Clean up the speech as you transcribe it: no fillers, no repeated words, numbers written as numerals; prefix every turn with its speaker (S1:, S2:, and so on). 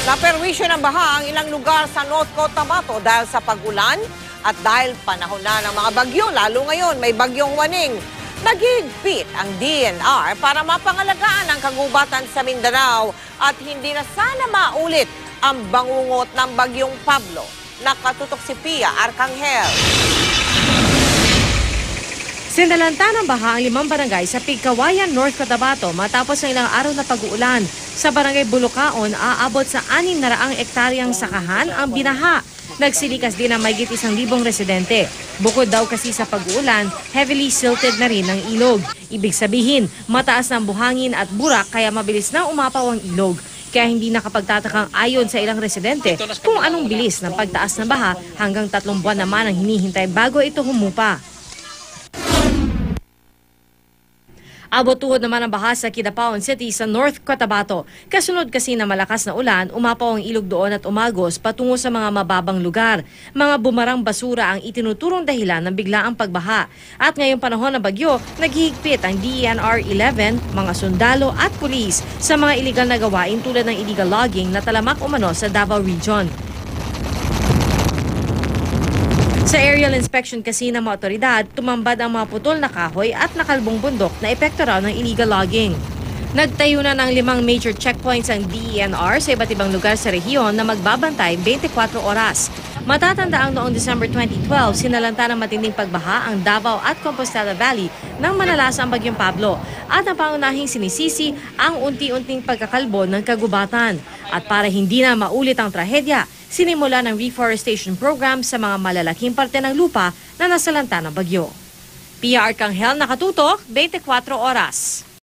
S1: Naperwisyo ng baha ang ilang lugar sa North Cotabato dahil sa pag-ulan at dahil panahon na ng mga bagyo, lalo ngayon may bagyong Waning. Naghihigpit ang DNR para mapangalagaan ang kagubatan sa Mindanao at hindi na sana maulit ang bangungot ng bagyong Pablo. Nakatutok si Pia Arcangel.
S2: Sinalanta ng baha ang 5 barangay sa Pigkawayan, North Cotabato matapos ng ilang araw na pag-uulan. Sa barangay Bulucaon, aabot sa 600 ektaryang sakahan ang binaha. Nagsilikas din ang mahigit 1,000 residente. Bukod daw kasi sa pag-uulan, heavily silted na rin ang ilog. Ibig sabihin, mataas ng buhangin at burak kaya mabilis na umapaw ang ilog. Kaya hindi nakapagtatakang ayon sa ilang residente kung anong bilis ng pagtaas ng baha hanggang 3 buwan naman ang hinihintay bago ito humupa. Abot tuhod naman ang baha sa Kidapawan City sa North Cotabato. Kasunod kasi na malakas na ulan, umapaw ang ilog doon at umagos patungo sa mga mababang lugar. Mga bumarang basura ang itinuturong dahilan ng biglaang pagbaha. At ngayong panahon ng bagyo, naghihigpit ang DENR 11, mga sundalo at pulis sa mga iligal na gawain tulad ng illegal logging na talamak umano sa Davao Region. Sa aerial inspection kasi ng mga otoridad, tumambad ang mga putol na kahoy at nakalbong bundok na epekto raw ng illegal logging. Nagtayo na ng 5 major checkpoints ang DENR sa iba't ibang lugar sa rehiyon na magbabantay 24 oras. Matatanda ang noong December 2012, sinalanta ng matinding pagbaha ang Davao at Compostela Valley nang manalasa ang bagyong Pablo at ang pangunahing sinisisi ang unti-unting pagkakalbo ng kagubatan. At para hindi na maulit ang trahedya, sinimula ng reforestation program sa mga malalaking parte ng lupa na nasalanta ng bagyo. Pia Arcangel, nakatutok, 24 oras.